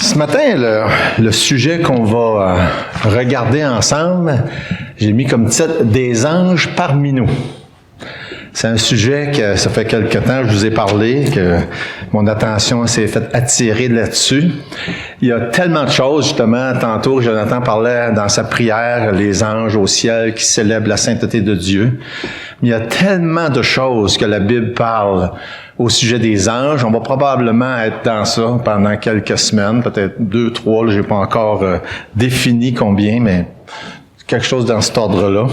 Ce matin, le sujet qu'on va regarder ensemble, j'ai mis comme titre « Des anges parmi nous ». C'est un sujet que ça fait quelque temps que je vous ai parlé, que mon attention s'est faite attirer là-dessus. Il y a tellement de choses, justement, tantôt Jonathan parlait dans sa prière, les anges au ciel qui célèbrent la sainteté de Dieu. Mais il y a tellement de choses que la Bible parle au sujet des anges. On va probablement être dans ça pendant quelques semaines, peut-être 2, 3, là, j'ai pas encore défini combien, mais quelque chose dans cet ordre-là.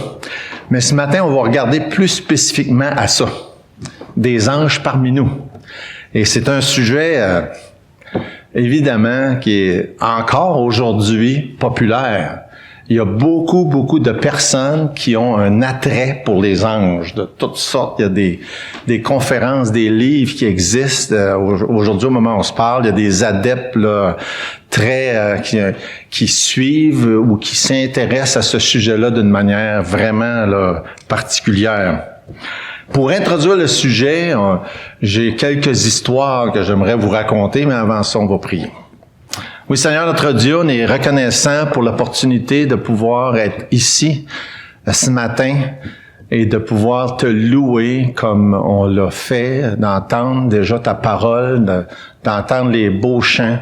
Mais ce matin, on va regarder plus spécifiquement à ça. Des anges parmi nous. Et c'est un sujet, évidemment, qui est encore aujourd'hui populaire. Il y a beaucoup de personnes qui ont un attrait pour les anges, de toutes sortes. Il y a des conférences, des livres qui existent. Aujourd'hui, au moment où on se parle, il y a des adeptes là, qui suivent ou qui s'intéressent à ce sujet-là d'une manière vraiment là, particulière. Pour introduire le sujet, j'ai quelques histoires que j'aimerais vous raconter, mais avant ça, on va prier. Oui, Seigneur notre Dieu, on est reconnaissant pour l'opportunité de pouvoir être ici ce matin et de pouvoir te louer comme on l'a fait, d'entendre déjà ta parole, d'entendre les beaux chants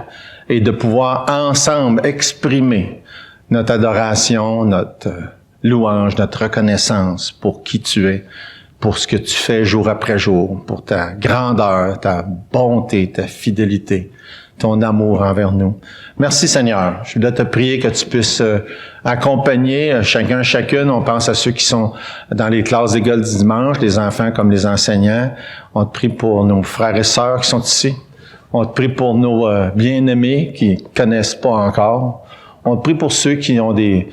et de pouvoir ensemble exprimer notre adoration, notre louange, notre reconnaissance pour qui tu es, pour ce que tu fais jour après jour, pour ta grandeur, ta bonté, ta fidélité, ton amour envers nous. Merci Seigneur. Je voudrais te prier que tu puisses accompagner chacune. On pense à ceux qui sont dans les classes d'école du dimanche, les enfants comme les enseignants. On te prie pour nos frères et sœurs qui sont ici. On te prie pour nos bien-aimés qui ne connaissent pas encore. On te prie pour ceux qui ont des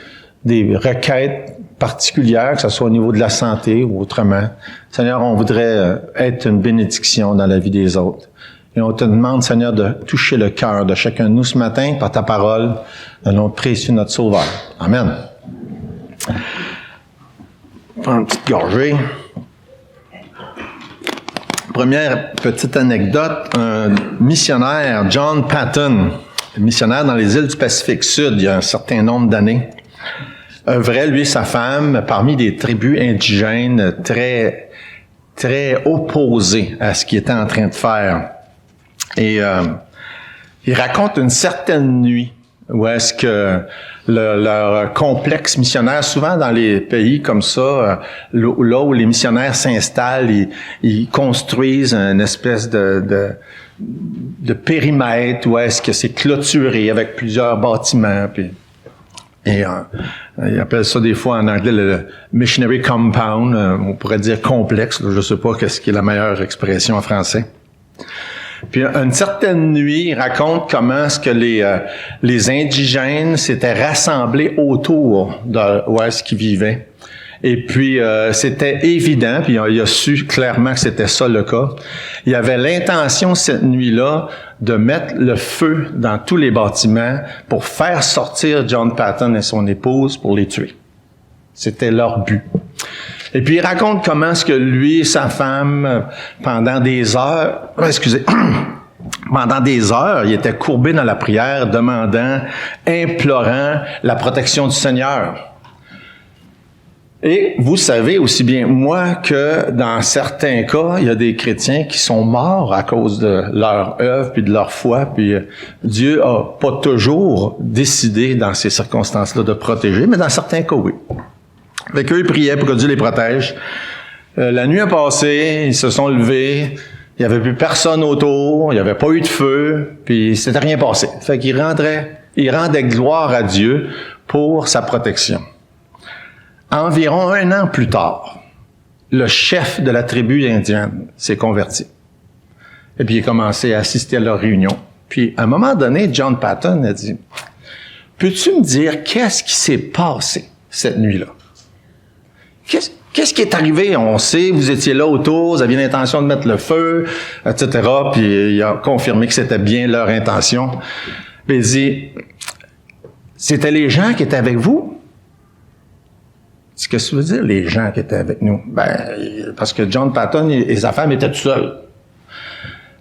requêtes particulières, que ce soit au niveau de la santé ou autrement. Seigneur, on voudrait être une bénédiction dans la vie des autres. Et on te demande, Seigneur, de toucher le cœur de chacun de nous ce matin par ta parole, dans le nom précieux de notre Sauveur. Amen. Prends une petite gorgée. Première petite anecdote, un missionnaire, John Paton, missionnaire dans les îles du Pacifique Sud, il y a un certain nombre d'années, œuvrait, lui et sa femme, parmi des tribus indigènes très opposées à ce qu'il était en train de faire. Et il raconte une certaine nuit où est-ce que leur complexe missionnaire, souvent dans les pays comme ça, là où les missionnaires s'installent, ils construisent une espèce de périmètre où est-ce que c'est clôturé avec plusieurs bâtiments. Et ils appellent ça des fois en anglais le missionary compound, on pourrait dire complexe, là, je sais pas qu'est-ce qui est la meilleure expression en français. Puis une certaine nuit, il raconte comment est-ce que les indigènes s'étaient rassemblés autour de où est-ce qu'ils vivaient. Et puis c'était évident, puis il a su clairement que c'était ça le cas. Il y avait l'intention cette nuit-là de mettre le feu dans tous les bâtiments pour faire sortir John Paton et son épouse pour les tuer. C'était leur but. Et puis il raconte comment est-ce que lui et sa femme, pendant des heures, pendant des heures, ils étaient courbés dans la prière, demandant, implorant la protection du Seigneur. Et vous savez aussi bien moi que dans certains cas, il y a des chrétiens qui sont morts à cause de leur œuvre puis de leur foi, puis Dieu a pas toujours décidé dans ces circonstances-là de protéger, mais dans certains cas, oui. Fait qu'eux, ils priaient pour que Dieu les protège. La nuit a passé, ils se sont levés, il n'y avait plus personne autour, il n'y avait pas eu de feu, puis c'était rien passé. Fait qu'ils rendaient gloire à Dieu pour sa protection. Environ 1 an plus tard, le chef de la tribu indienne s'est converti. Et puis il a commencé à assister à leur réunion. Puis à un moment donné, John Paton a dit, « Peux-tu me dire qu'est-ce qui s'est passé cette nuit-là? Qu'est-ce qui est arrivé? On sait, vous étiez là autour, vous aviez l'intention de mettre le feu, etc. » Puis il a confirmé que c'était bien leur intention. Puis il dit, « C'était les gens qui étaient avec vous? » Qu'est-ce que ça veut dire, les gens qui étaient avec nous? Ben, parce que John Paton et sa femme étaient tout seuls.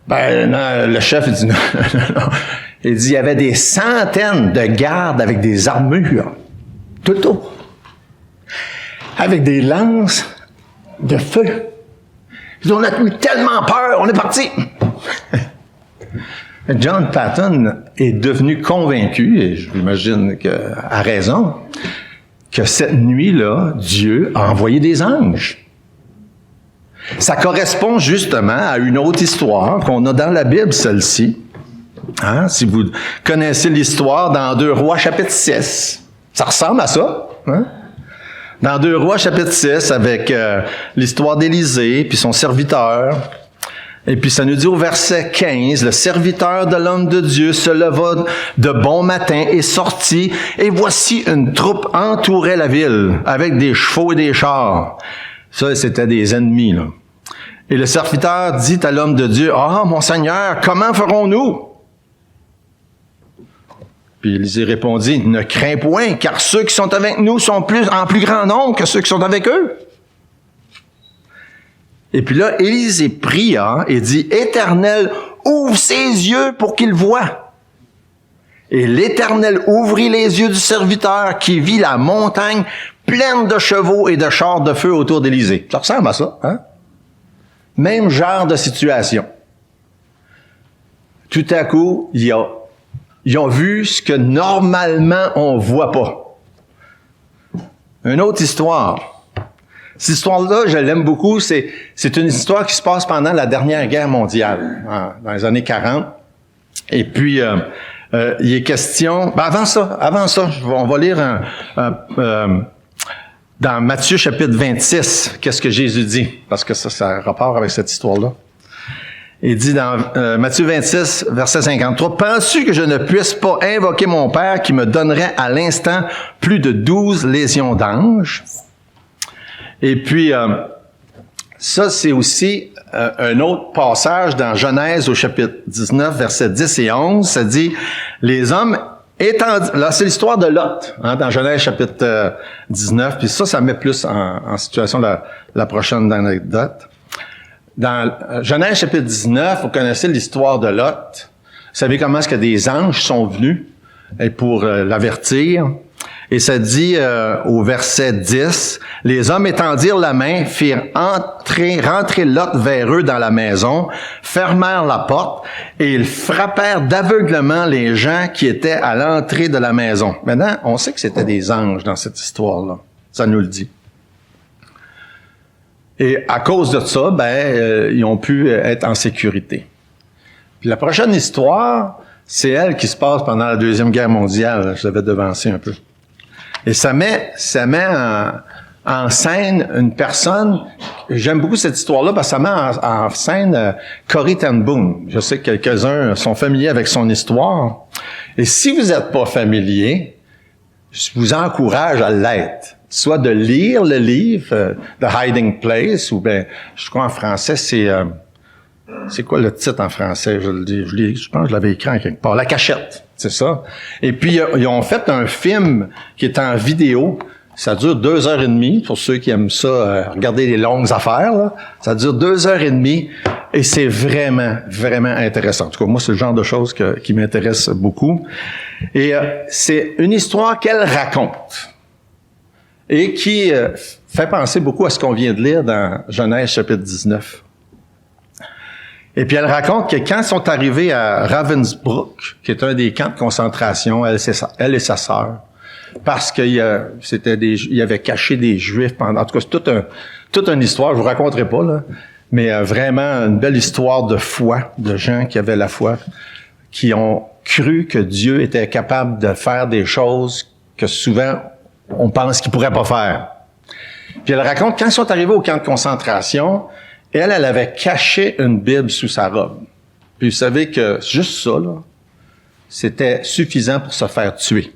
Ben, non, le chef, il dit, non. Il dit, il y avait des centaines de gardes avec des armures, tout autour, avec des lances de feu. Il dit, on a eu tellement peur, on est parti. John Patton est devenu convaincu, et je m'imagine qu'à raison, que cette nuit-là, Dieu a envoyé des anges. Ça correspond justement à une autre histoire qu'on a dans la Bible, celle-ci. Hein? Si vous connaissez l'histoire dans 2 Rois chapitre 6, ça ressemble à ça. Hein? Dans 2 Rois chapitre 6, avec l'histoire d'Élisée puis son serviteur. Et puis ça nous dit au verset 15, le serviteur de l'homme de Dieu se leva de bon matin et sortit, et voici une troupe entourait la ville avec des chevaux et des chars. Ça, c'était des ennemis, là. Et le serviteur dit à l'homme de Dieu, « Ah, mon Seigneur, comment ferons-nous? » Puis Élisée répondit, « Ne crains point, car ceux qui sont avec nous sont en plus grand nombre que ceux qui sont avec eux. » Et puis là, Élisée pria et dit, « Éternel, ouvre ses yeux pour qu'il voie. » Et l'Éternel ouvrit les yeux du serviteur qui vit la montagne pleine de chevaux et de chars de feu autour d'Élisée. Ça ressemble à ça, hein? Même genre de situation. Tout à coup, ils ont vu ce que normalement on voit pas. Une autre histoire. Cette histoire-là, je l'aime beaucoup. C'est une histoire qui se passe pendant la dernière guerre mondiale, dans les années 40. Et puis, il est question... avant ça, on va lire dans Matthieu chapitre 26, qu'est-ce que Jésus dit? Parce que ça a rapport avec cette histoire-là. Il dit dans Matthieu 26, verset 53, « Penses-tu que je ne puisse pas invoquer mon Père qui me donnerait à l'instant plus de 12 légions d'anges? » Et puis, ça, c'est aussi un autre passage dans Genèse au chapitre 19, versets 10 et 11. Ça dit, « Les hommes étant... » Là, c'est l'histoire de Lot, hein, dans Genèse chapitre 19. Puis ça met plus en situation la prochaine anecdote. Dans Genèse chapitre 19, vous connaissez l'histoire de Lot. Vous savez comment est-ce que des anges sont venus pour l'avertir. Et ça dit au verset 10, « Les hommes étendirent la main, firent rentrer Lot vers eux dans la maison, fermèrent la porte, et ils frappèrent d'aveuglement les gens qui étaient à l'entrée de la maison. » Maintenant, on sait que c'était des anges dans cette histoire-là. Ça nous le dit. Et à cause de ça, ils ont pu être en sécurité. Puis la prochaine histoire, c'est elle qui se passe pendant la Deuxième Guerre mondiale. Je l'avais devancé un peu. Et ça met en scène une personne, j'aime beaucoup cette histoire-là parce que ça met en scène Corrie ten Boom. Je sais que quelques-uns sont familiers avec son histoire. Et si vous n'êtes pas familier, je vous encourage à l'être. Soit de lire le livre The Hiding Place, ou je crois en français, c'est quoi le titre en français? Je pense que je l'avais écrit en quelque part. La Cachette, c'est ça. Et puis, ils ont fait un film qui est en vidéo. Ça dure 2h30, pour ceux qui aiment ça, regarder les longues affaires, là. Ça dure 2h30, et c'est vraiment, vraiment intéressant. En tout cas, moi, c'est le genre de choses qui m'intéresse beaucoup. Et c'est une histoire qu'elle raconte, et qui fait penser beaucoup à ce qu'on vient de lire dans Genèse chapitre 19. Et puis elle raconte que quand ils sont arrivés à Ravensbrück, qui est un des camps de concentration, elle et sa sœur, parce qu'il y avait caché des Juifs pendant... En tout cas, c'est toute une histoire, je vous raconterai pas, là, mais vraiment une belle histoire de foi, de gens qui avaient la foi, qui ont cru que Dieu était capable de faire des choses que souvent on pense qu'ils pourraient pas faire. Puis elle raconte, quand ils sont arrivés au camp de concentration, elle avait caché une Bible sous sa robe. Puis vous savez que juste ça, là, c'était suffisant pour se faire tuer.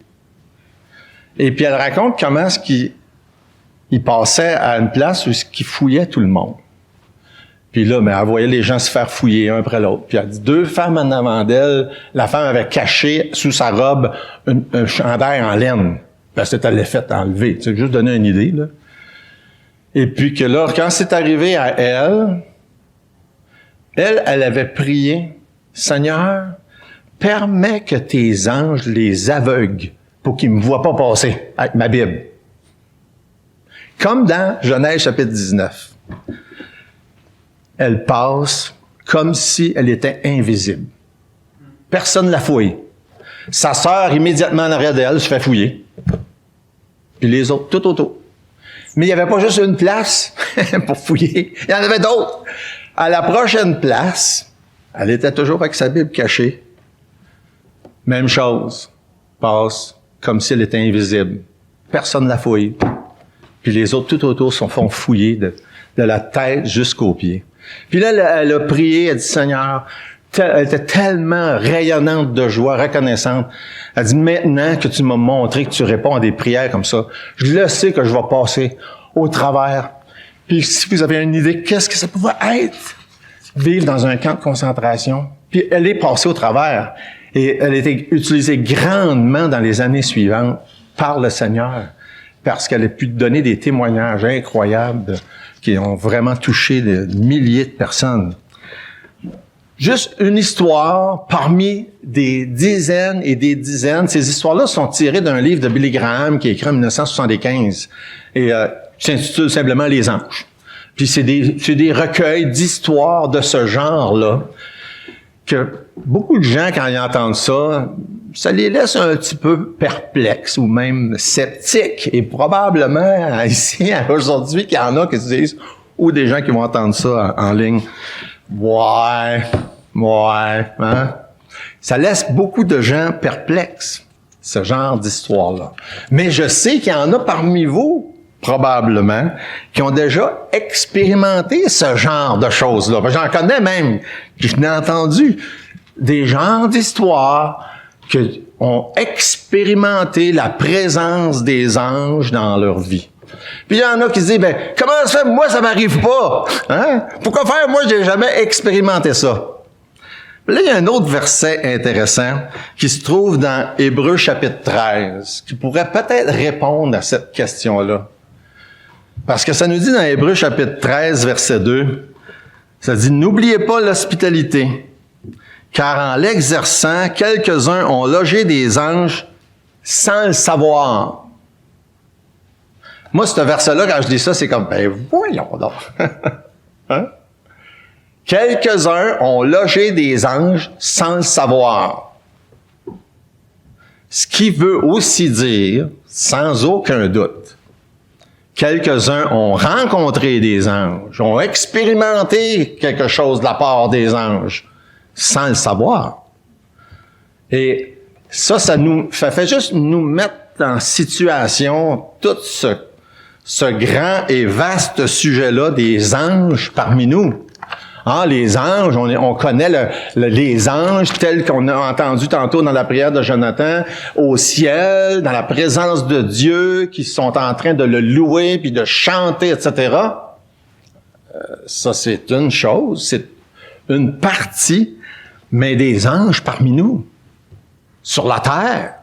Et puis elle raconte comment est-ce qu'il passait à une place où il fouillait tout le monde. Puis là, elle voyait les gens se faire fouiller un après l'autre. Puis elle dit, 2 femmes en avant d'elle, la femme avait caché sous sa robe un chandail en laine. Parce que elle l'a fait enlever. C'est juste donner une idée, là. Et puis que là, quand c'est arrivé à elle avait prié, « Seigneur, permets que tes anges les aveuglent pour qu'ils ne me voient pas passer avec ma Bible. Comme dans Genèse chapitre 19. Elle passe comme si elle était invisible. Personne ne la fouille. Sa sœur, immédiatement en arrière d'elle, se fait fouiller. Puis les autres, tout autour. Mais il n'y avait pas juste une place pour fouiller. Il y en avait d'autres. À la prochaine place, elle était toujours avec sa Bible cachée. Même chose. Passe comme si elle était invisible. Personne ne la fouille. Puis les autres, tout autour, se font fouiller de la tête jusqu'aux pieds. Puis là, elle a prié, elle dit, Seigneur, elle était tellement rayonnante de joie, reconnaissante. Elle dit, maintenant que tu m'as montré que tu réponds à des prières comme ça, je le sais que je vais passer au travers. Puis si vous avez une idée, qu'est-ce que ça pouvait être? Vivre dans un camp de concentration. Puis elle est passée au travers. Et elle a été utilisée grandement dans les années suivantes par le Seigneur, parce qu'elle a pu donner des témoignages incroyables qui ont vraiment touché des milliers de personnes. Juste une histoire parmi des dizaines et des dizaines. Ces histoires-là sont tirées d'un livre de Billy Graham qui est écrit en 1975 et qui s'intitule simplement « Les anges ». Puis c'est des recueils d'histoires de ce genre-là que beaucoup de gens, quand ils entendent ça, ça les laisse un petit peu perplexes ou même sceptiques. Et probablement, ici, aujourd'hui, qu'il y en a qui se disent, ou des gens qui vont entendre ça en ligne, ouais, hein? Ça laisse beaucoup de gens perplexes, ce genre d'histoire-là. Mais je sais qu'il y en a parmi vous, probablement, qui ont déjà expérimenté ce genre de choses-là. J'en connais même, que je n'ai entendu des genres d'histoires qui ont expérimenté la présence des anges dans leur vie. Puis il y en a qui se disent, ben, comment ça se fait? Moi, ça m'arrive pas. Hein? Pourquoi faire? Moi, j'ai jamais expérimenté ça. Là, il y a un autre verset intéressant qui se trouve dans Hébreux chapitre 13, qui pourrait peut-être répondre à cette question-là. Parce que ça nous dit dans Hébreux chapitre 13, verset 2, ça dit « N'oubliez pas l'hospitalité, car en l'exerçant, quelques-uns ont logé des anges sans le savoir. » Moi, ce verset-là, quand je dis ça, c'est comme « Ben voyons donc! » Hein? Quelques-uns ont logé des anges sans le savoir. Ce qui veut aussi dire, sans aucun doute, quelques-uns ont rencontré des anges, ont expérimenté quelque chose de la part des anges, sans le savoir. Et ça fait juste nous mettre en situation tout ce grand et vaste sujet-là des anges parmi nous. Ah, les anges, on connaît les anges tels qu'on a entendu tantôt dans la prière de Jonathan, au ciel, dans la présence de Dieu, qui sont en train de le louer, puis de chanter, etc. Ça, c'est une chose, c'est une partie, mais des anges parmi nous, sur la terre,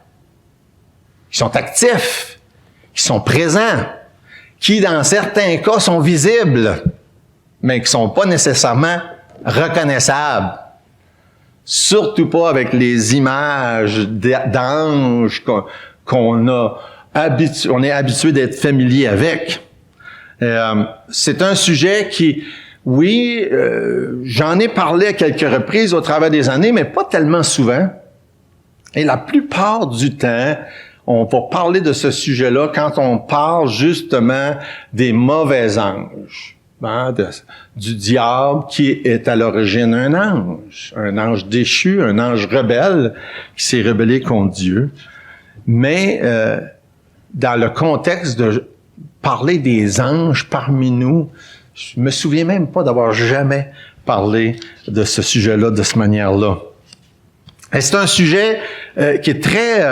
qui sont actifs, qui sont présents, qui, dans certains cas, sont visibles, mais qui sont pas nécessairement reconnaissables. Surtout pas avec les images d'anges on est habitué d'être familier avec. C'est un sujet qui, oui, j'en ai parlé à quelques reprises au travers des années, mais pas tellement souvent. Et la plupart du temps, on va parler de ce sujet-là quand on parle justement des mauvais anges. Du diable qui est à l'origine un ange déchu, un ange rebelle qui s'est rebellé contre Dieu. Mais dans le contexte de parler des anges parmi nous, je me souviens même pas d'avoir jamais parlé de ce sujet-là de cette manière-là. Et c'est un sujet qui est très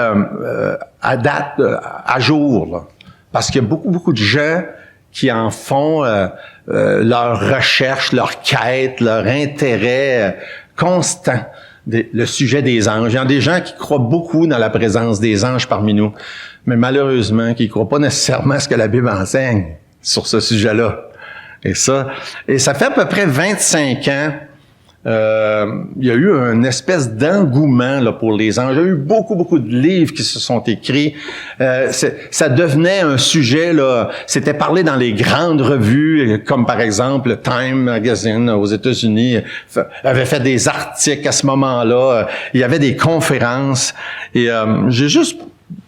à jour, là, parce qu'il y a beaucoup de gens qui en font leur recherche, leur quête, leur intérêt constant, le sujet des anges. Il y a des gens qui croient beaucoup dans la présence des anges parmi nous, mais malheureusement, qui ne croient pas nécessairement à ce que la Bible enseigne sur ce sujet-là. Et ça fait à peu près 25 ans il y a eu une espèce d'engouement là, pour les anges. Il y a eu beaucoup de livres qui se sont écrits. Ça devenait un sujet, là. C'était parlé dans les grandes revues, comme par exemple Time Magazine aux États-Unis avait fait des articles à ce moment-là. Il y avait des conférences. Et j'ai juste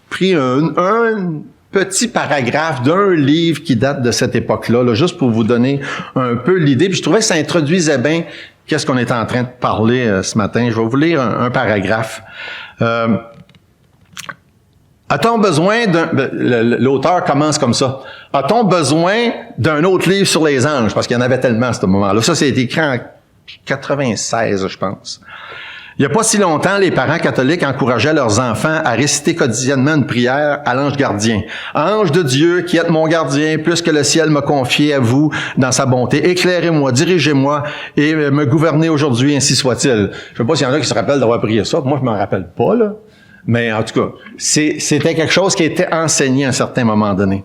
pris un petit paragraphe d'un livre qui date de cette époque-là, là, juste pour vous donner un peu l'idée. Puis je trouvais que ça introduisait bien qu'est-ce qu'on est en train de parler ce matin. Je vais vous lire un paragraphe. A-t-on besoin l'auteur commence comme ça. A-t-on besoin d'un autre livre sur les anges? Parce qu'il y en avait tellement à ce moment-là. Ça, c'est écrit en 96, je pense. Il n'y a pas si longtemps, les parents catholiques encourageaient leurs enfants à réciter quotidiennement une prière à l'ange gardien. « Ange de Dieu, qui êtes mon gardien, puisque le ciel m'a confié à vous dans sa bonté, éclairez-moi, dirigez-moi et me gouvernez aujourd'hui, ainsi soit-il. » Je ne sais pas s'il y en a qui se rappellent d'avoir prié ça. Moi, je ne m'en rappelle pas, là. Mais en tout cas, c'était quelque chose qui était enseigné à un certain moment donné.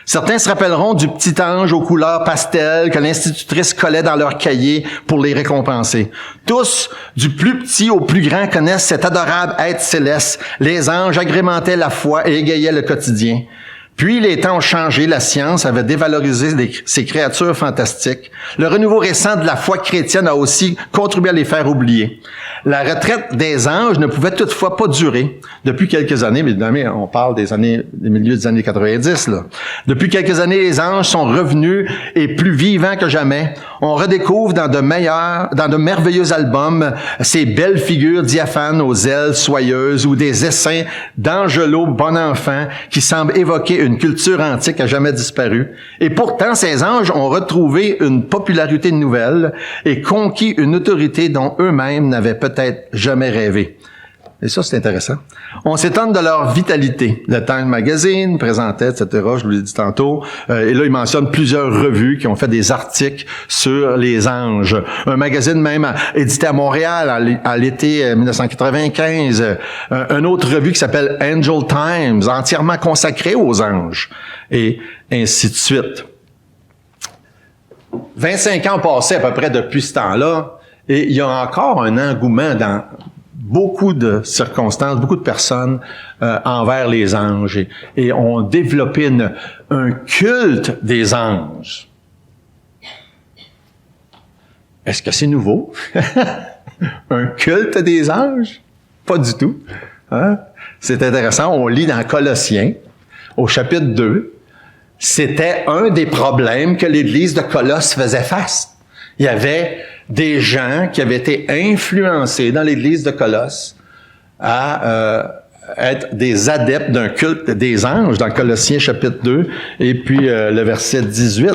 Certains se rappelleront du petit ange aux couleurs pastel que l'institutrice collait dans leur cahier pour les récompenser. Tous, du plus petit au plus grand, connaissent cet adorable être céleste. Les anges agrémentaient la foi et égayaient le quotidien. Puis, les temps ont changé, la science avait dévalorisé ces créatures fantastiques. Le renouveau récent de la foi chrétienne a aussi contribué à les faire oublier. La retraite des anges ne pouvait toutefois pas durer. Depuis quelques années, mais on parle des milieux des années 90, là. Depuis quelques années, les anges sont revenus et plus vivants que jamais. On redécouvre dans de merveilleux albums ces belles figures diaphanes aux ailes soyeuses ou des essaims d'Angelo Bonenfant qui semblent évoquer une culture antique à jamais disparue. Et pourtant, ces anges ont retrouvé une popularité nouvelle et conquis une autorité dont eux-mêmes n'avaient peut-être jamais rêvé. Et ça, c'est intéressant. On s'étonne de leur vitalité. Le Time Magazine présentait, etc., je vous l'ai dit tantôt. Et là, il mentionne plusieurs revues qui ont fait des articles sur les anges. Un magazine même édité à Montréal à l'été 1995. Une autre revue qui s'appelle Angel Times, entièrement consacrée aux anges. Et ainsi de suite. 25 ans passés à peu près depuis ce temps-là. Et il y a encore un engouement dans beaucoup de circonstances, beaucoup de personnes envers les anges et ont développé un culte des anges. Est-ce que c'est nouveau? Un culte des anges? Pas du tout. Hein? C'est intéressant, on lit dans Colossiens, au chapitre 2, c'était un des problèmes que l'Église de Colosse faisait face. Il y avait des gens qui avaient été influencés dans l'Église de Colosse à être des adeptes d'un culte des anges, dans Colossiens chapitre 2, et puis le verset 18.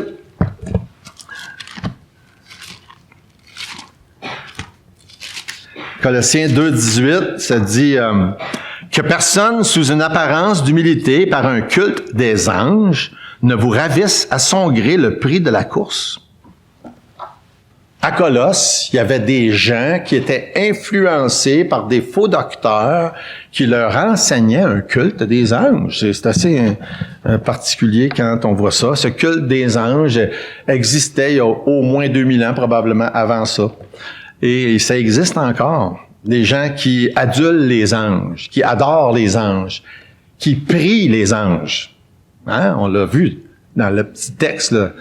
Colossiens 2, 18, ça dit que personne, sous une apparence d'humilité, par un culte des anges, ne vous ravisse à son gré le prix de la course. À Colosse, il y avait des gens qui étaient influencés par des faux docteurs qui leur enseignaient un culte des anges. C'est assez particulier quand on voit ça. Ce culte des anges existait il y a au moins 2000 ans, probablement avant ça. Et ça existe encore. Des gens qui adulent les anges, qui adorent les anges, qui prient les anges. Hein? On l'a vu dans le petit texte, là.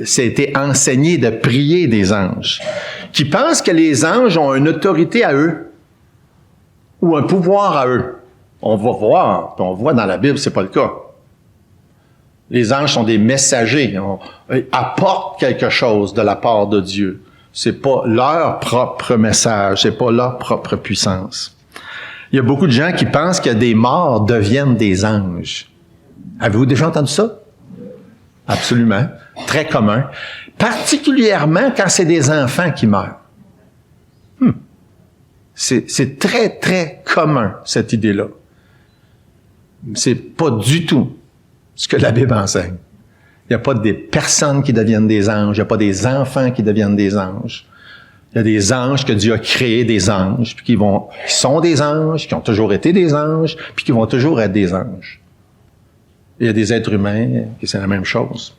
C'était enseigné de prier des anges, qui pensent que les anges ont une autorité à eux, ou un pouvoir à eux. On va voir, puis on voit dans la Bible, c'est pas le cas. Les anges sont des messagers, ils apportent quelque chose de la part de Dieu. C'est pas leur propre message, c'est pas leur propre puissance. Il y a beaucoup de gens qui pensent que des morts deviennent des anges. Avez-vous déjà entendu ça? Absolument. Très commun. Particulièrement quand c'est des enfants qui meurent. C'est très, très commun, cette idée-là. C'est pas du tout ce que la Bible enseigne. Il n'y a pas des personnes qui deviennent des anges. Il n'y a pas des enfants qui deviennent des anges. Il y a des anges que Dieu a créés, des anges, puis qui sont des anges, qui ont toujours été des anges, puis qui vont toujours être des anges. Il y a des êtres humains qui c'est la même chose.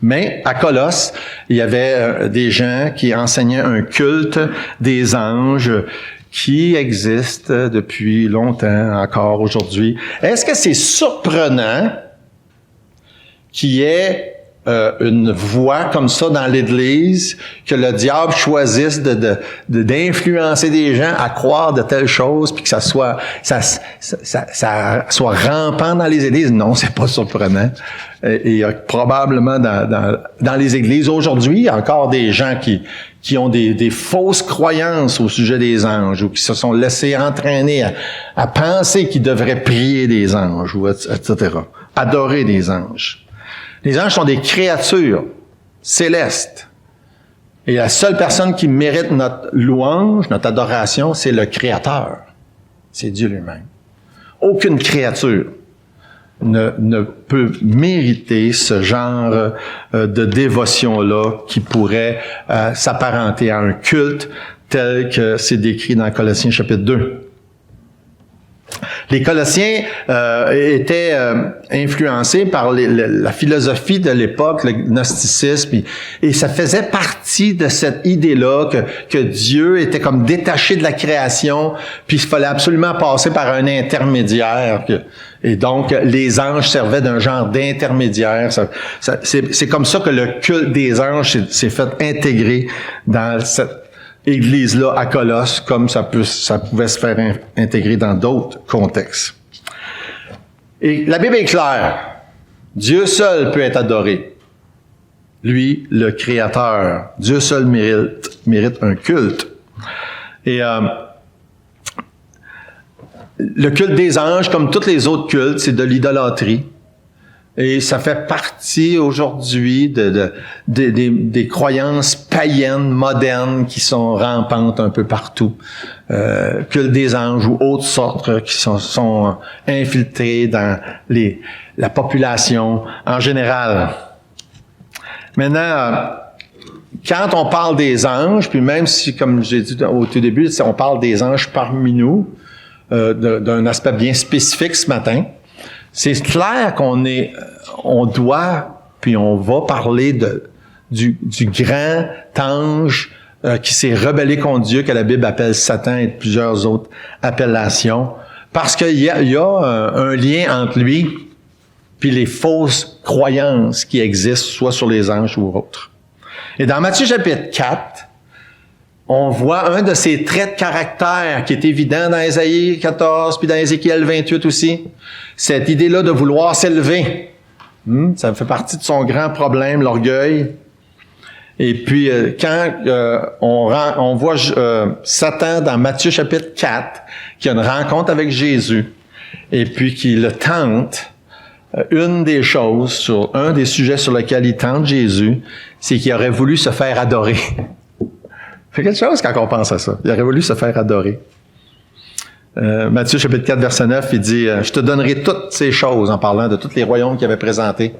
Mais à Colosse, il y avait des gens qui enseignaient un culte des anges qui existe depuis longtemps encore aujourd'hui. Est-ce que c'est surprenant qu'il y ait une voix comme ça dans l'Église, que le diable choisisse d'influencer des gens à croire de telles choses, puis que ça soit rampant dans les églises? Non, c'est pas surprenant. Et il y a probablement dans les églises aujourd'hui, il y a encore des gens qui ont des fausses croyances au sujet des anges, ou qui se sont laissés entraîner à penser qu'ils devraient prier des anges, ou etc. Adorer des anges. Les anges sont des créatures célestes. Et la seule personne qui mérite notre louange, notre adoration, c'est le Créateur. C'est Dieu lui-même. Aucune créature ne peut mériter ce genre de dévotion-là qui pourrait s'apparenter à un culte tel que c'est décrit dans Colossiens chapitre 2. Les Colossiens étaient influencés par la philosophie de l'époque, le gnosticisme, et ça faisait partie de cette idée-là que Dieu était comme détaché de la création, puis il fallait absolument passer par un intermédiaire. Et donc, les anges servaient d'un genre d'intermédiaire. C'est comme ça que le culte des anges s'est fait intégrer dans cette Église-là à Colosse, comme ça pouvait se faire intégrer dans d'autres contextes. Et la Bible est claire. Dieu seul peut être adoré. Lui, le Créateur. Dieu seul mérite un culte. Et le culte des anges, comme tous les autres cultes, c'est de l'idolâtrie. Et ça fait partie aujourd'hui des croyances païennes, modernes, qui sont rampantes un peu partout. Culte des anges ou autres sortes qui sont infiltrées dans la population en général. Maintenant, quand on parle des anges, puis même si, comme j'ai dit au tout début, on parle des anges parmi nous, d'un aspect bien spécifique ce matin, c'est clair on doit, puis on va parler du grand ange qui s'est rebellé contre Dieu, que la Bible appelle Satan et plusieurs autres appellations, parce qu'il y a un lien entre lui puis les fausses croyances qui existent, soit sur les anges ou autres. Et dans Matthieu chapitre 4, on voit un de ces traits de caractère qui est évident dans Ésaïe 14, puis dans Ézéchiel 28 aussi. Cette idée-là de vouloir s'élever. Ça fait partie de son grand problème, l'orgueil. Et puis, quand on voit Satan dans Matthieu chapitre 4, qui a une rencontre avec Jésus, et puis qui le tente, une des choses, un des sujets sur lesquels il tente Jésus, c'est qu'il aurait voulu se faire adorer. C'est quelque chose quand on pense à ça. Il aurait voulu se faire adorer. Matthieu chapitre 4, verset 9, il dit « Je te donnerai toutes ces choses » en parlant de tous les royaumes qu'il avait présentés.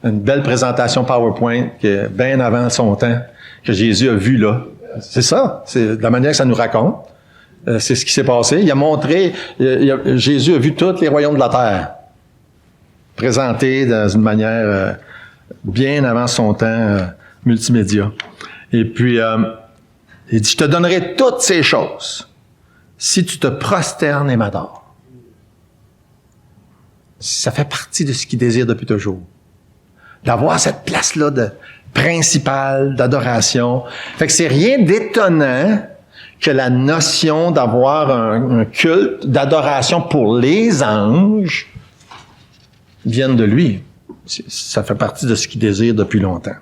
Une belle présentation PowerPoint que bien avant son temps, que Jésus a vu là. C'est ça. C'est la manière que ça nous raconte. C'est ce qui s'est passé. Il a montré, Jésus a vu tous les royaumes de la terre présentés dans une manière bien avant son temps multimédia. Et puis, il dit, je te donnerai toutes ces choses si tu te prosternes et m'adores. Ça fait partie de ce qu'il désire depuis toujours. D'avoir cette place-là principale d'adoration. Fait que c'est rien d'étonnant que la notion d'avoir un culte d'adoration pour les anges vienne de lui. Ça fait partie de ce qu'il désire depuis longtemps.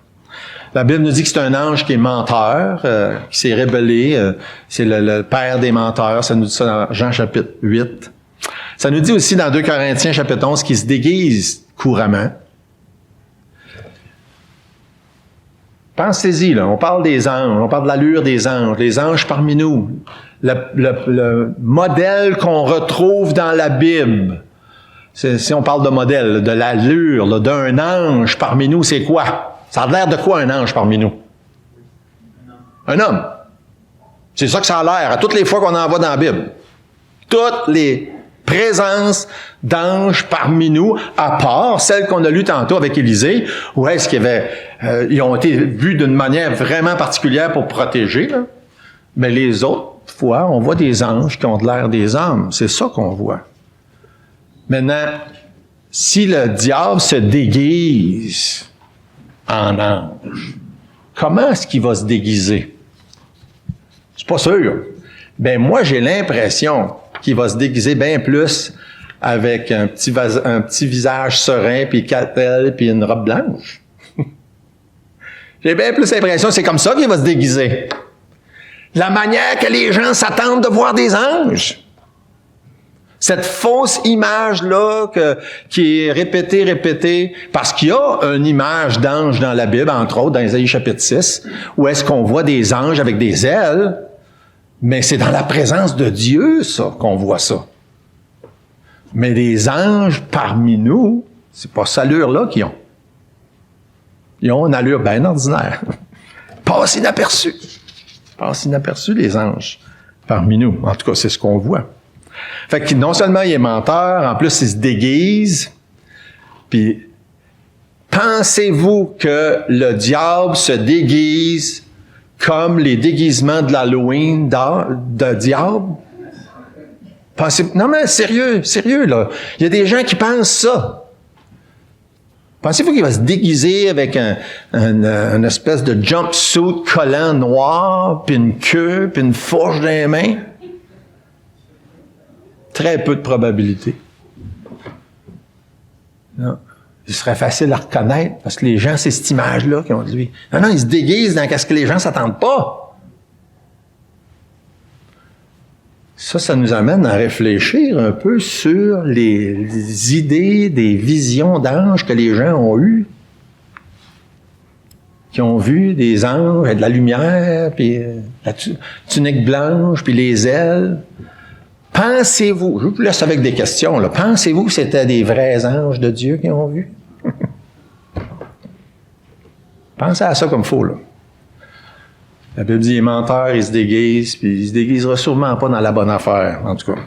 La Bible nous dit que c'est un ange qui est menteur, qui s'est rebellé. C'est le père des menteurs. Ça nous dit ça dans Jean chapitre 8. Ça nous dit aussi dans 2 Corinthiens chapitre 11 qu'il se déguise couramment. Pensez-y, là. On parle des anges. On parle de l'allure des anges. Les anges parmi nous. Le modèle qu'on retrouve dans la Bible. Si on parle de modèle, de l'allure, là, d'un ange parmi nous, c'est quoi? Ça a l'air de quoi un ange parmi nous? Un homme. C'est ça que ça a l'air à toutes les fois qu'on en voit dans la Bible. Toutes les présence d'anges parmi nous, à part celle qu'on a lue tantôt avec Élisée, où est-ce qu'il y avait, ils ont été vus d'une manière vraiment particulière pour protéger, là. Mais les autres fois, on voit des anges qui ont de l'air des hommes. C'est ça qu'on voit. Maintenant, si le diable se déguise en ange, comment est-ce qu'il va se déguiser? C'est pas sûr. Ben moi, j'ai l'impression qu'il va se déguiser bien plus avec un petit visage serein, puis quatre ailes, puis une robe blanche. J'ai bien plus l'impression que c'est comme ça qu'il va se déguiser. La manière que les gens s'attendent de voir des anges. Cette fausse image-là qui est répétée, parce qu'il y a une image d'ange dans la Bible, entre autres, dans Ésaïe chapitre 6, où est-ce qu'on voit des anges avec des ailes, mais c'est dans la présence de Dieu, ça, qu'on voit ça. Mais des anges parmi nous, c'est pas cette allure-là qu'ils ont. Ils ont une allure bien ordinaire. Passe inaperçu. Passe inaperçu, les anges, parmi nous. En tout cas, c'est ce qu'on voit. Fait que non seulement il est menteur, en plus il se déguise. Puis, pensez-vous que le diable se déguise comme les déguisements de l'Halloween de diable? Non mais sérieux, là. Il y a des gens qui pensent ça. Pensez-vous qu'il va se déguiser avec une espèce de jumpsuit collant noir, puis une queue, puis une fourche dans les mains? Très peu de probabilité. Non. Il serait facile à reconnaître, parce que les gens, c'est cette image-là qu'ils ont de lui. Non, il se déguise dans ce que les gens ne s'attendent pas. Ça nous amène à réfléchir un peu sur les idées, des visions d'anges que les gens ont eues, qui ont vu des anges avec de la lumière, puis la tunique blanche, puis les ailes. Pensez-vous, je vous laisse avec des questions, là. Pensez-vous que c'était des vrais anges de Dieu qui ont vu? Pensez à ça comme faux, là. La Bible dit, il est menteur, il se déguise, puis il se déguisera sûrement pas dans la bonne affaire, en tout cas.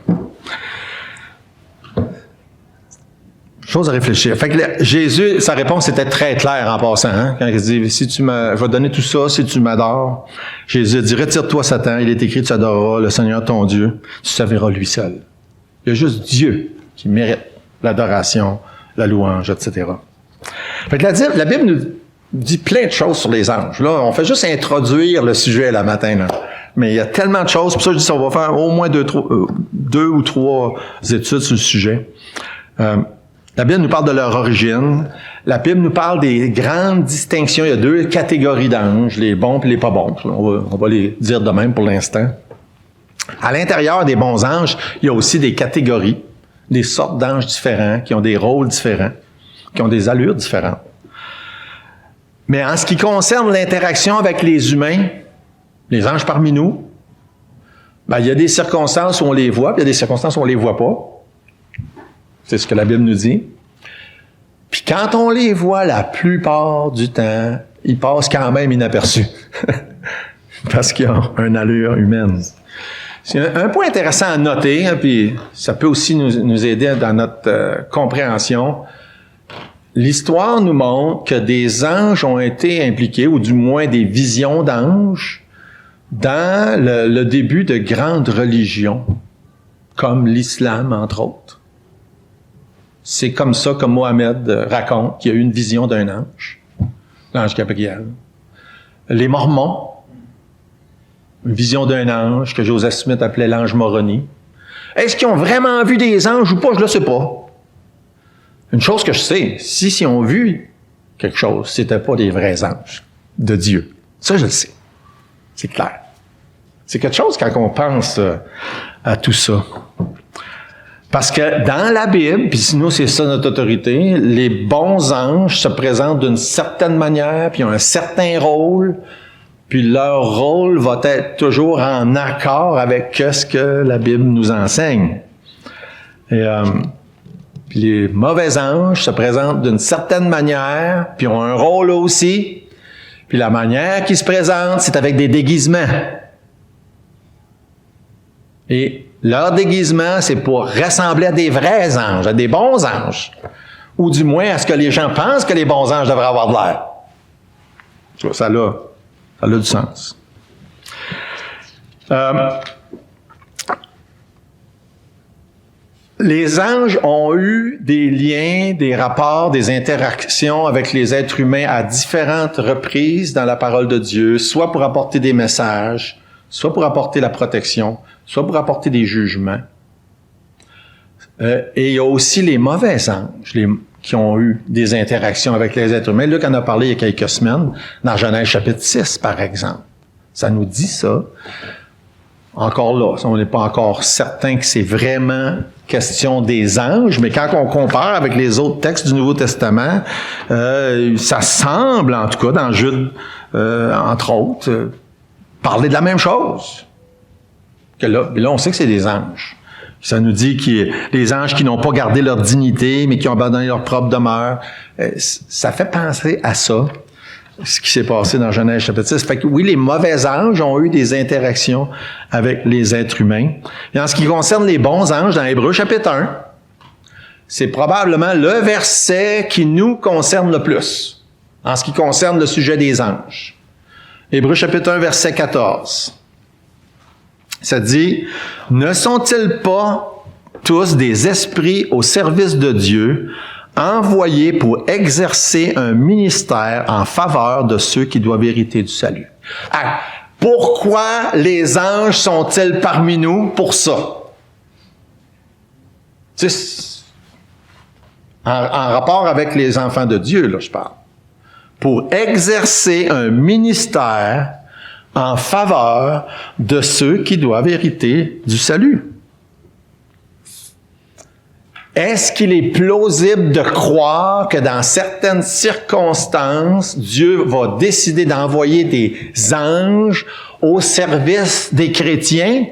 Chose à réfléchir. Fait que Jésus, sa réponse était très claire en passant, hein, quand il dit, je vais te donner tout ça si tu m'adores. Jésus dit, retire-toi Satan, il est écrit, tu adoreras le Seigneur ton Dieu, tu serviras lui seul. Il y a juste Dieu qui mérite l'adoration, la louange, etc. Fait que la Bible nous dit plein de choses sur les anges. Là, on fait juste introduire le sujet la matin, là. Mais il y a tellement de choses. Pour ça, je dis ça, on va faire au moins deux ou trois études sur le sujet. La Bible nous parle de leur origine. La Bible nous parle des grandes distinctions. Il y a deux catégories d'anges, les bons et les pas bons. On va les dire de même pour l'instant. À l'intérieur des bons anges, il y a aussi des catégories, des sortes d'anges différents, qui ont des rôles différents, qui ont des allures différentes. Mais en ce qui concerne l'interaction avec les humains, les anges parmi nous, ben, il y a des circonstances où on les voit, puis il y a des circonstances où on les voit pas. C'est ce que la Bible nous dit. Puis quand on les voit, la plupart du temps, ils passent quand même inaperçus. Parce qu'ils ont une allure humaine. C'est un point intéressant à noter, hein, puis ça peut aussi nous aider dans notre compréhension. L'histoire nous montre que des anges ont été impliqués, ou du moins des visions d'anges, dans le début de grandes religions, comme l'islam, entre autres. C'est comme ça que Mohammed raconte qu'il y a eu une vision d'un ange, l'ange Gabriel. Les Mormons, une vision d'un ange que Joseph Smith appelait l'ange Moroni. Est-ce qu'ils ont vraiment vu des anges ou pas? Je ne le sais pas. Une chose que je sais, s'ils ont vu quelque chose, c'était pas des vrais anges de Dieu. Ça, je le sais. C'est clair. C'est quelque chose quand on pense à tout ça. Parce que dans la Bible, puis nous, c'est ça notre autorité, les bons anges se présentent d'une certaine manière, puis ont un certain rôle, puis leur rôle va être toujours en accord avec ce que la Bible nous enseigne. Et puis les mauvais anges se présentent d'une certaine manière, puis ont un rôle aussi. Puis la manière qu'ils se présentent, c'est avec des déguisements. Et Leur déguisement, c'est pour ressembler à des vrais anges, à des bons anges. Ou du moins à ce que les gens pensent que les bons anges devraient avoir de l'air. Tu vois, ça a du sens. Les anges ont eu des liens, des rapports, des interactions avec les êtres humains à différentes reprises dans la parole de Dieu, soit pour apporter des messages, soit pour apporter la protection, soit pour apporter des jugements. Et il y a aussi les mauvais anges qui ont eu des interactions avec les êtres humains. Luc en a parlé il y a quelques semaines, dans Genèse chapitre 6, par exemple. Ça nous dit ça. Encore là, on n'est pas encore certain que c'est vraiment question des anges, mais quand on compare avec les autres textes du Nouveau Testament, ça semble, en tout cas, dans Jude, entre autres, parler de la même chose. Que là, on sait que c'est des anges. Ça nous dit que les anges qui n'ont pas gardé leur dignité, mais qui ont abandonné leur propre demeure. Ça fait penser à ça, ce qui s'est passé dans Genèse chapitre 6. Fait que oui, les mauvais anges ont eu des interactions avec les êtres humains. Et en ce qui concerne les bons anges, dans Hébreux chapitre 1, c'est probablement le verset qui nous concerne le plus, en ce qui concerne le sujet des anges. Hébreux chapitre 1, verset 14. Ça dit, « Ne sont-ils pas tous des esprits au service de Dieu, envoyés pour exercer un ministère en faveur de ceux qui doivent hériter du salut. » Ah, pourquoi les anges sont-ils parmi nous pour ça? En rapport avec les enfants de Dieu, là, je parle. Pour exercer un ministère en faveur de ceux qui doivent hériter du salut. Est-ce qu'il est plausible de croire que dans certaines circonstances, Dieu va décider d'envoyer des anges au service des chrétiens?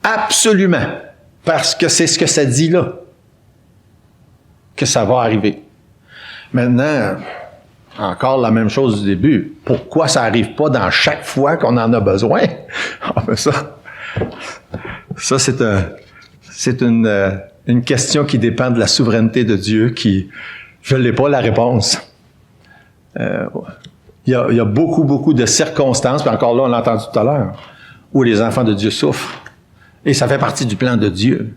Absolument. Parce que c'est ce que ça dit là. Que ça va arriver. Maintenant, encore la même chose du début. Pourquoi ça n'arrive pas dans chaque fois qu'on en a besoin? Ça c'est une question qui dépend de la souveraineté de Dieu je n'ai pas la réponse. Il y a beaucoup de circonstances, puis encore là, on l'a entendu tout à l'heure, où les enfants de Dieu souffrent. Et ça fait partie du plan de Dieu.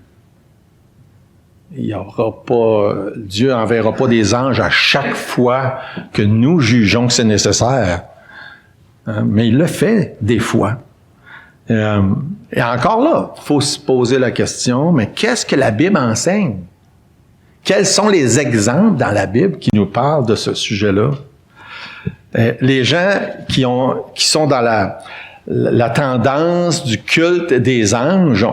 Dieu n'enverra pas des anges à chaque fois que nous jugeons que c'est nécessaire. Mais il le fait des fois. Et encore là, il faut se poser la question, mais qu'est-ce que la Bible enseigne? Quels sont les exemples dans la Bible qui nous parlent de ce sujet-là? Les gens qui sont dans la tendance du culte des anges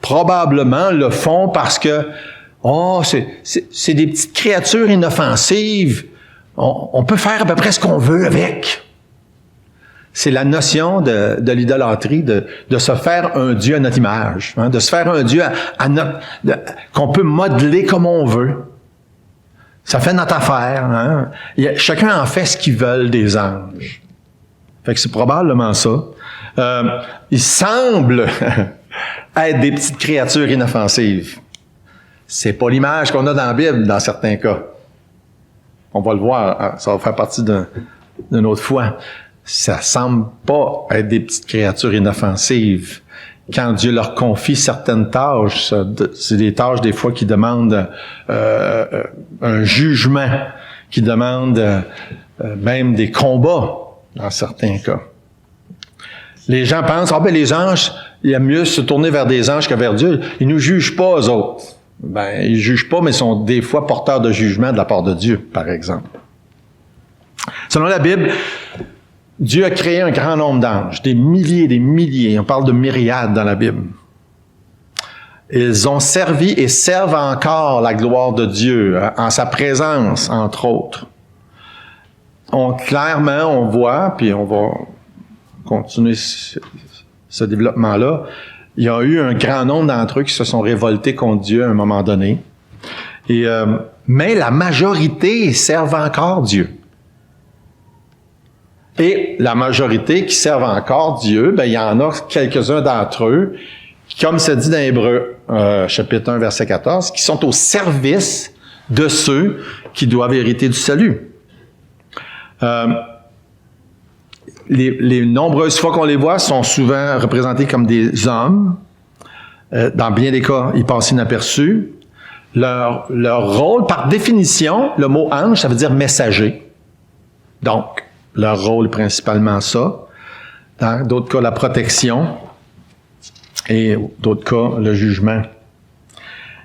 probablement le font parce que c'est des petites créatures inoffensives. On peut faire à peu près ce qu'on veut avec. C'est la notion de l'idolâtrie, de se faire un Dieu à notre image, de se faire un Dieu qu'on peut modeler comme on veut. Ça fait notre affaire. Hein? Chacun en fait ce qu'il veut des anges. Fait que c'est probablement ça. Il semble être des petites créatures inoffensives. C'est pas l'image qu'on a dans la Bible dans certains cas. On va le voir, ça va faire partie d'une autre fois. Ça semble pas être des petites créatures inoffensives. Quand Dieu leur confie certaines tâches, c'est des tâches des fois qui demandent un jugement, qui demandent même des combats dans certains cas. Les gens pensent, les anges, il y a mieux se tourner vers des anges que vers Dieu. Ils nous jugent pas, eux autres. Ils jugent pas, mais sont des fois porteurs de jugement de la part de Dieu, par exemple. Selon la Bible, Dieu a créé un grand nombre d'anges, des milliers. On parle de myriades dans la Bible. Ils ont servi et servent encore la gloire de Dieu, en sa présence, entre autres. Clairement, on voit, puis on va continuer ce développement-là, il y a eu un grand nombre d'entre eux qui se sont révoltés contre Dieu à un moment donné. Mais la majorité servent encore Dieu. Et la majorité qui servent encore Dieu, ben, il y en a quelques-uns d'entre eux, qui, comme c'est dit dans Hébreux, chapitre 1, verset 14, qui sont au service de ceux qui doivent hériter du salut. Les nombreuses fois qu'on les voit sont souvent représentés comme des hommes. Dans bien des cas, ils passent inaperçus. Leur rôle, par définition, le mot ange, ça veut dire messager. Donc, leur rôle principalement ça. Dans d'autres cas, la protection. Et d'autres cas, le jugement.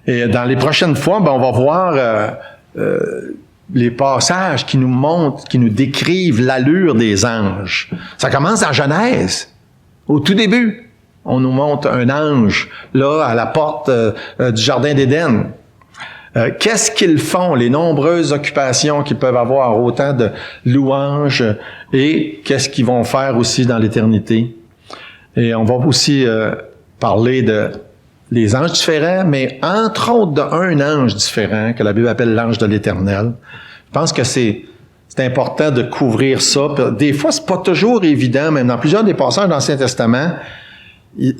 Et dans les prochaines fois, ben, on va voir les passages qui nous montrent, qui nous décrivent l'allure des anges. Ça commence en Genèse, au tout début. On nous montre un ange, là, à la porte du Jardin d'Éden. Qu'est-ce qu'ils font, les nombreuses occupations qu'ils peuvent avoir, autant de louanges, et qu'est-ce qu'ils vont faire aussi dans l'éternité. Et on va aussi parler de les anges différents, mais entre autres d'un ange différent, que la Bible appelle l'ange de l'Éternel. Je pense que c'est important de couvrir ça. Des fois, c'est pas toujours évident, même dans plusieurs des passages dans l'Ancien Testament,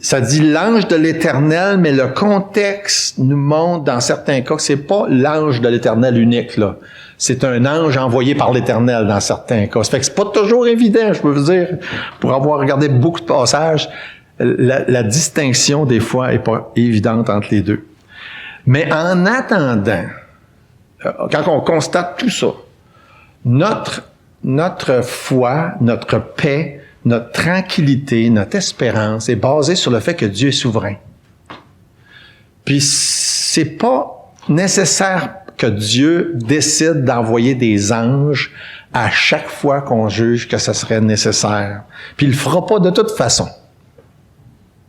ça dit l'ange de l'Éternel, mais le contexte nous montre dans certains cas que c'est pas l'ange de l'Éternel unique, là. C'est un ange envoyé par l'Éternel dans certains cas. Ça fait que c'est pas toujours évident, je peux vous dire, pour avoir regardé beaucoup de passages, la distinction des fois est pas évidente entre les deux. Mais en attendant, quand on constate tout ça, notre foi, notre paix, notre tranquillité, notre espérance est basée sur le fait que Dieu est souverain. Puis c'est pas nécessaire que Dieu décide d'envoyer des anges à chaque fois qu'on juge que ça serait nécessaire. Puis il le fera pas de toute façon.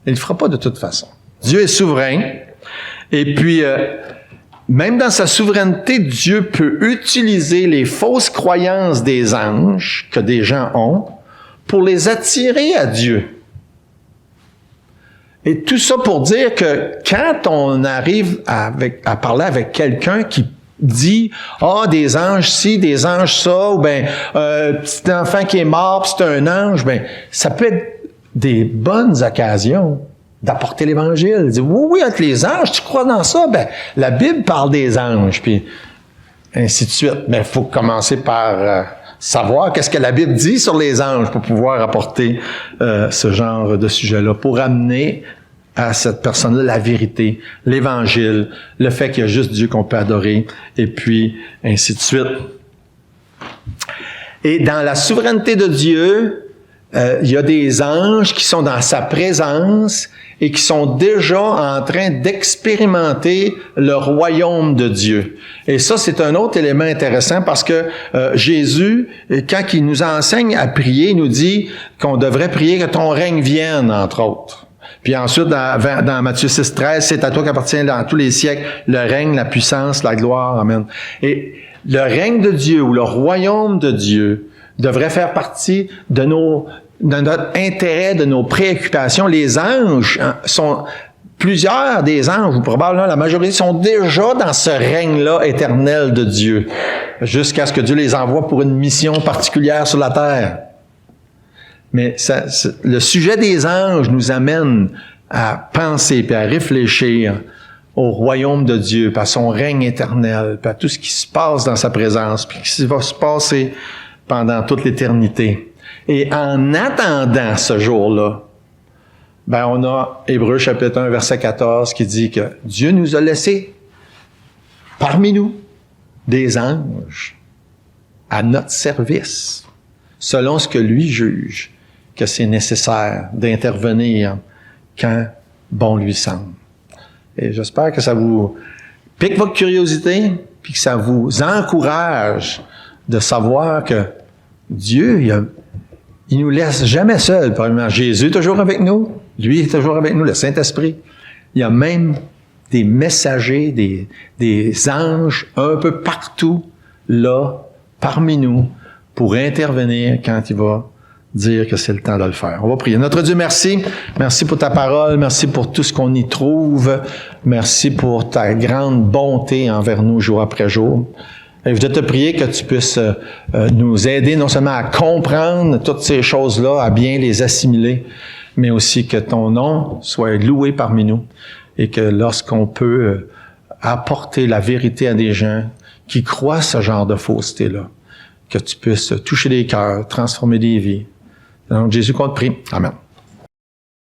Il le fera pas de toute façon. Dieu est souverain. Et puis, même dans sa souveraineté, Dieu peut utiliser les fausses croyances des anges que des gens ont pour les attirer à Dieu. Et tout ça pour dire que quand on arrive à parler avec quelqu'un qui dit « Ah, des anges ci, des anges ça », ou bien petit enfant qui est mort, puis c'est un ange », ben ça peut être des bonnes occasions d'apporter l'Évangile. Dire « Oui, oui, entre les anges, tu crois dans ça? » Ben la Bible parle des anges, puis ainsi de suite. Mais il faut commencer par savoir qu'est-ce que la Bible dit sur les anges pour pouvoir apporter ce genre de sujet-là, pour amener à cette personne-là la vérité, l'Évangile, le fait qu'il y a juste Dieu qu'on peut adorer, et puis ainsi de suite. Et dans la souveraineté de Dieu, il y a des anges qui sont dans sa présence et qui sont déjà en train d'expérimenter le royaume de Dieu. Et ça, c'est un autre élément intéressant parce que Jésus, quand il nous enseigne à prier, il nous dit qu'on devrait prier que ton règne vienne, entre autres. Puis ensuite, dans Matthieu 6, 13, c'est à toi qu'appartient dans tous les siècles le règne, la puissance, la gloire. Amen. Et le règne de Dieu ou le royaume de Dieu devrait faire partie de notre intérêt, de nos préoccupations. Les anges plusieurs des anges, ou probablement la majorité, sont déjà dans ce règne-là éternel de Dieu, jusqu'à ce que Dieu les envoie pour une mission particulière sur la terre. Mais le sujet des anges nous amène à penser et à réfléchir au royaume de Dieu, puis à son règne éternel, puis à tout ce qui se passe dans sa présence, puis qui va se passer pendant toute l'éternité. Et en attendant ce jour-là, ben on a Hébreux chapitre 1, verset 14, qui dit que Dieu nous a laissé parmi nous des anges à notre service, selon ce que lui juge que c'est nécessaire d'intervenir quand bon lui semble. Et j'espère que ça vous pique votre curiosité, puis que ça vous encourage de savoir que Dieu, il nous laisse jamais seuls. Premièrement, Jésus est toujours avec nous. Lui est toujours avec nous, le Saint-Esprit. Il y a même des messagers, des anges un peu partout, là, parmi nous, pour intervenir quand il va dire que c'est le temps de le faire. On va prier. Notre Dieu, merci. Merci pour ta parole. Merci pour tout ce qu'on y trouve. Merci pour ta grande bonté envers nous jour après jour. Et je voudrais te prier que tu puisses nous aider non seulement à comprendre toutes ces choses-là, à bien les assimiler, mais aussi que ton nom soit loué parmi nous et que lorsqu'on peut apporter la vérité à des gens qui croient ce genre de fausseté-là, que tu puisses toucher des cœurs, transformer des vies. Dans le nom de Jésus qu'on te prie. Amen.